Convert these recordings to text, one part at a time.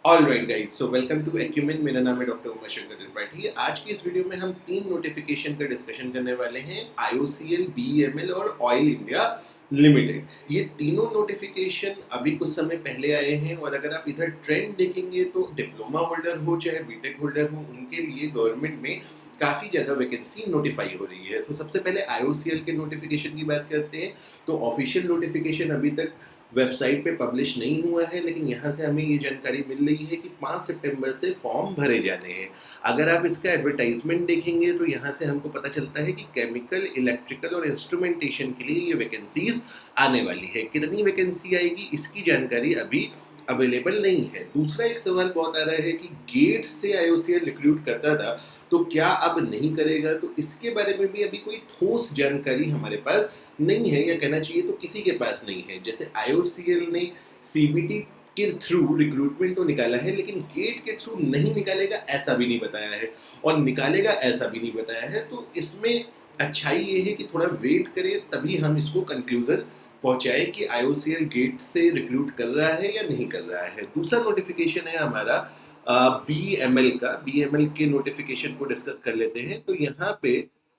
All right guys, so welcome to Acumen. मेरा नाम है डॉक्टर उमा शंकर त्रिपाठी। आज की इस वीडियो में हम 3 नोटिफिकेशन का डिस्कशन करने वाले हैं, IOCL, BEML और ऑयल इंडिया लिमिटेड। ये तीनों नोटिफिकेशन अभी कुछ समय पहले आए हैं और अगर आप इधर ट्रेंड देखेंगे तो डिप्लोमा होल्डर हो चाहे बीटेक होल्डर हो, उनके लिए गवर्नमेंट में काफ़ी ज़्यादा वैकेंसी नोटिफाई हो रही है। तो सबसे पहले IOCL के नोटिफिकेशन की बात करते हैं। तो ऑफिशियल नोटिफिकेशन अभी तक वेबसाइट पे पब्लिश नहीं हुआ है, लेकिन यहाँ से हमें ये जानकारी मिल रही है कि 5 सितंबर से फॉर्म भरे जाने हैं। अगर आप इसका एडवर्टाइजमेंट देखेंगे तो यहाँ से हमको पता चलता है कि केमिकल, इलेक्ट्रिकल और इंस्ट्रूमेंटेशन के लिए ये वैकेंसीज आने वाली है। कितनी वैकेंसी आएगी इसकी जानकारी अभी अवेलेबल नहीं है। दूसरा एक सवाल बहुत आ रहा है कि गेट से IOCL रिक्रूट करता था तो क्या अब नहीं करेगा, तो इसके बारे में भी अभी कोई ठोस जानकारी हमारे पास नहीं है, या कहना चाहिए तो किसी के पास नहीं है। जैसे IOCL ने CBT के थ्रू रिक्रूटमेंट तो निकाला है, लेकिन गेट के थ्रू नहीं निकालेगा ऐसा भी नहीं बताया है, और निकालेगा ऐसा भी नहीं बताया है। तो इसमें अच्छाई ये है कि थोड़ा वेट करें, तभी हम इसको कंक्लूजन पहुंचाए कि IOCL गेट से रिक्रूट कर रहा है या नहीं कर रहा है। दूसरा नोटिफिकेशन है हमारा BML का। BML के नोटिफिकेशन को डिस्कस कर लेते हैं। तो यहाँ पे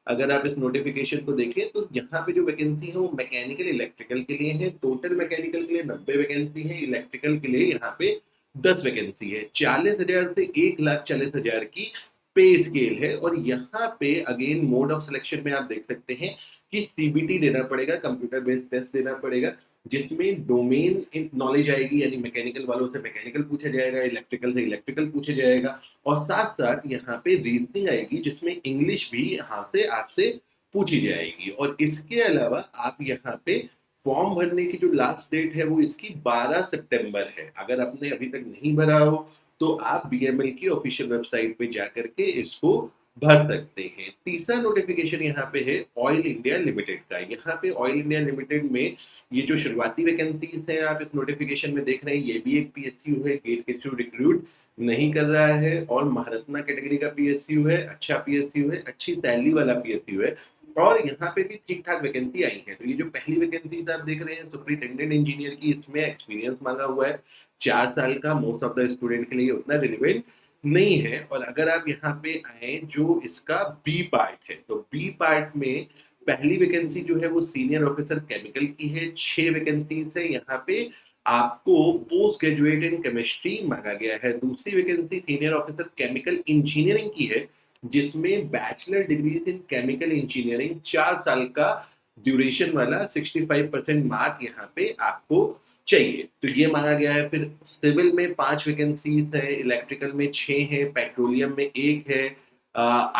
अगर आप इस नोटिफिकेशन को देखें तो यहाँ पे जो वैकेंसी है वो मैकेनिकल इलेक्ट्रिकल के लिए है। टोटल मैकेनिकल के लिए 90 वैकेंसी है, इलेक्ट्रिकल के लिए यहाँ पे 10 वैकेंसी है। 40,000 से 1,40,000 की पे स्केल है। और यहाँ पे अगेन मोड ऑफ सिलेक्शन में आप देख सकते हैं कि CBT देना पड़ेगा, कंप्यूटर बेस्ड टेस्ट देना पड़ेगा, जिसमें डोमेन नॉलेज आएगी, यानी मैकेनिकल वालों से मैकेनिकल पूछा जाएगा, इलेक्ट्रिकल से इलेक्ट्रिकल पूछा जाएगा, और साथ साथ यहाँ पे रीजनिंग आएगी जिसमें इंग्लिश भी यहाँ से आपसे पूछी जाएगी। और इसके अलावा आप यहाँ पे फॉर्म भरने की जो लास्ट डेट है वो इसकी 12 सितंबर है। अगर आपने अभी तक नहीं भरा हो तो आप BML की ऑफिशियल वेबसाइट पे जाकर के इसको भर सकते हैं। तीसरा नोटिफिकेशन यहाँ पे है ऑयल इंडिया लिमिटेड का। यहाँ पे ऑयल इंडिया लिमिटेड में ये जो शुरुआती वैकेंसीज हैं आप इस नोटिफिकेशन में देख रहे हैं, ये भी एक PSU है, गेट के थ्रू रिक्रूट नहीं कर रहा है, और महारत्ना कैटेगरी का PSU है, अच्छा PSU है, अच्छी सैलरी वाला PSU है, और यहाँ पे भी ठीक ठाक वैकेंसी आई है। तो ये जो पहली वैकेंसी आप देख रहे हैं सुपरिटेंडेंट इंजीनियर की, इसमें एक्सपीरियंस मांगा हुआ है 4 साल का। मोस्ट ऑफ द स्टूडेंट के लिए उतना रिलेवेंट नहीं है। और अगर आप यहाँ पे आए जो इसका बी पार्ट है, तो बी पार्ट में पहली वैकेंसी जो है वो सीनियर ऑफिसर केमिकल की है, 6 वैकेंसीज है। यहाँ पे आपको पोस्ट ग्रेजुएट इन केमिस्ट्री मांगा गया है। दूसरी vacancy senior officer chemical engineering की है, जिसमें bachelor degree in chemical engineering 4 साल का ड्यूरेशन वाला 65% मार्क यहाँ पे आपको चाहिए, तो ये मांगा गया है। फिर सिविल में 5 वैकेंसीज है, इलेक्ट्रिकल में 6 है, पेट्रोलियम में 1 है,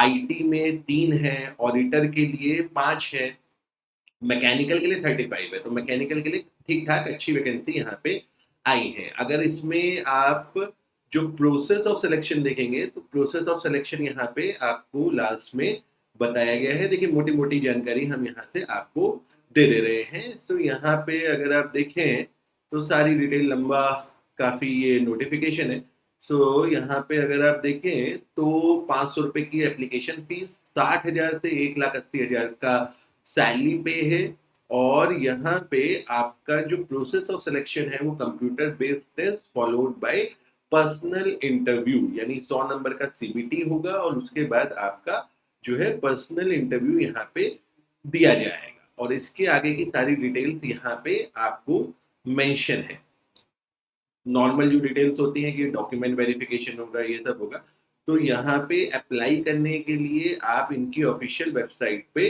IT में 3 है, ऑडिटर के लिए 5 है, मैकेनिकल के लिए 35 है। तो मैकेनिकल के लिए ठीक ठाक अच्छी वैकेंसी यहाँ पे आई है। अगर इसमें आप जो प्रोसेस ऑफ सिलेक्शन देखेंगे तो प्रोसेस ऑफ सिलेक्शन यहाँ पे आपको लास्ट में बताया गया है। देखिए मोटी मोटी जानकारी हम यहाँ से आपको दे दे रहे हैं। तो यहाँ पे अगर आप देखें तो सारी डिटेल लंबा काफ़ी ये नोटिफिकेशन है। सो यहाँ पे अगर आप देखें तो 500 रुपये की एप्लीकेशन फीस, 60,000 से 1,80,000 का सैलरी पे है। और यहाँ पे आपका जो प्रोसेस ऑफ सिलेक्शन है वो computer based test followed by personal interview, यानी 100 नंबर का CBT होगा, और उसके बाद आपका जो है पर्सनल इंटरव्यू यहाँ पे दिया जाएगा। और इसके आगे की सारी डिटेल्स यहाँ पे आपको मेंशन है। नॉर्मल जो डिटेल्स होती हैं कि डॉक्यूमेंट वेरिफिकेशन होगा, ये सब होगा। तो यहाँ पे अप्लाई करने के लिए आप इनकी ऑफिशियल वेबसाइट पे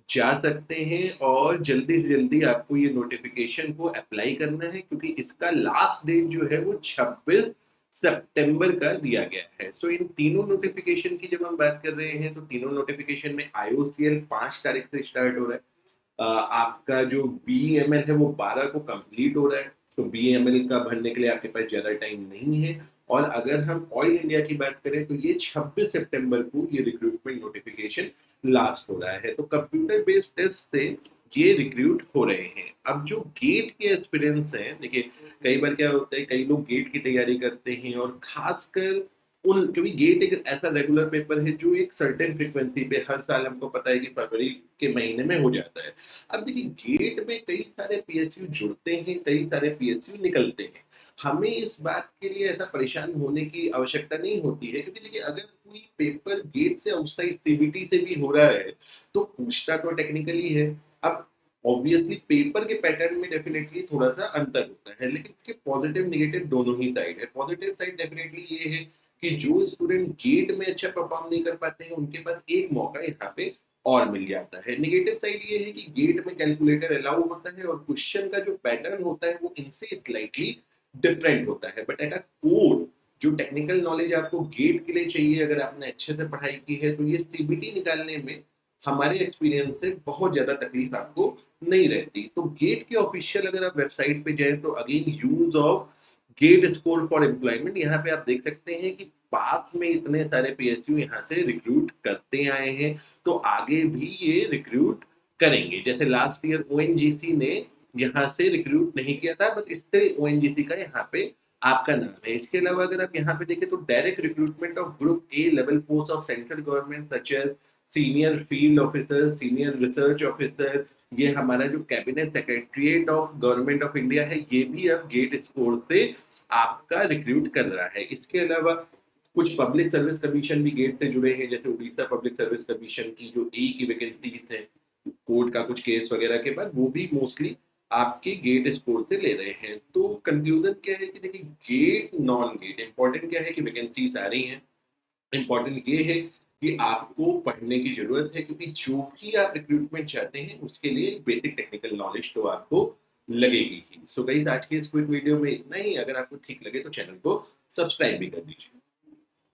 जा सकते हैं, और जल्दी से जल्दी आपको ये नोटिफिकेशन को अप्लाई करना है, क्योंकि इसका लास्ट डेट जो है वो 26 सितंबर का दिया गया है। सो इन तीनों नोटिफिकेशन की जब हम बात कर रहे हैं तो तीनों नोटिफिकेशन में IOCL 5 तारीख से स्टार्ट हो रहा है। आपका जो BEML है वो 12 को कंप्लीट हो रहा है। तो BEML का भरने के लिए आपके पास ज़्यादा टाइम नहीं है। और अगर हम ऑयल इंडिया की बात करें तो ये 26 सितंबर को ये रिक्रूटमेंट नोटिफिकेशन लास्ट हो रहा है। तो कंप्यूटर बेस्ड टेस्ट से ये रिक्रूट हो रहे हैं। अब जो गेट के एक्सपीरियंस हैं, देखिए कई बार क्या होता है, कई लोग गेट की तैयारी करते हैं, और खासकर उन, क्योंकि गेट एक ऐसा रेगुलर पेपर है जो एक सर्टेन फ्रीक्वेंसी पे हर साल हमको पता है कि फरवरी के महीने में हो जाता है। अब देखिए गेट में कई सारे PSU जुड़ते हैं, कई सारे PSU निकलते हैं। हमें इस बात के लिए ऐसा परेशान होने की आवश्यकता नहीं होती है, क्योंकि देखिए अगर कोई पेपर गेट से आउटसाइड सीबीटी से भी हो रहा है तो पूछता तो टेक्निकली है। अब ऑब्वियसली पेपर के पैटर्न में डेफिनेटली थोड़ा सा अंतर होता है, लेकिन इसके पॉजिटिव निगेटिव दोनों ही साइड है। पॉजिटिव साइड डेफिनेटली ये है कि जो स्टूडेंट गेट में अच्छा परफॉर्म नहीं कर पाते हैं उनके पास एक मौका यहाँ पे और मिल जाता है। नेगेटिव साइड ये है कि गेट में कैलकुलेटर अलाउ होता है और क्वेश्चन का जो पैटर्न होता है वो इनसे स्लाइटली डिफरेंट होता है, बट एट अ कोर जो टेक्निकल नॉलेज आपको गेट के लिए चाहिए, अगर आपने अच्छे से पढ़ाई की है तो ये सीबीटी निकालने में हमारे एक्सपीरियंस से बहुत ज्यादा तकलीफ आपको नहीं रहती। तो गेट के ऑफिशियल अगर आप वेबसाइट पे जाए तो again use of get score for employment, यहाँ पे आप देख सकते हैं कि पास में इतने सारे पीएसयू यहाँ से रिक्रूट करते आए हैं, तो आगे भी ये रिक्रूट करेंगे। जैसे लास्ट ईयर ओएनजीसी ने यहाँ से रिक्रूट नहीं किया था, बट स्टिल ओएनजीसी का यहाँ पे आपका नाम है। इसके अलावा अगर आप यहाँ पे देखें तो direct recruitment of group A level post of central government such as senior field officer, senior research officer, ये हमारा जो cabinet secretariat of government of India है, ये भी अब गेट स्कोर से आपका रिक्रूट कर रहा है। इसके अलावा कुछ पब्लिक सर्विस कमीशन भी गेट से जुड़े हैं, जैसे उड़ीसा पब्लिक सर्विस कमीशन की जो ए की वैकेंसीज है कोर्ट का कुछ केस वगैरह के बाद, वो भी मोस्टली आपके गेट स्कोर से ले रहे हैं। तो कंक्लूजन क्या है कि देखिए गेट नॉन गेट इंपॉर्टेंट क्या है कि वैकेंसीज आ रही हैं, इंपॉर्टेंट ये है कि आपको पढ़ने की जरूरत है, क्योंकि जो भी आप रिक्रूटमेंट चाहते हैं उसके लिए बेसिक टेक्निकल नॉलेज तो आपको लगेगी ही। सो गाइस आज के इस क्विक वीडियो में इतना ही। अगर आपको ठीक लगे तो चैनल को सब्सक्राइब भी कर दीजिए।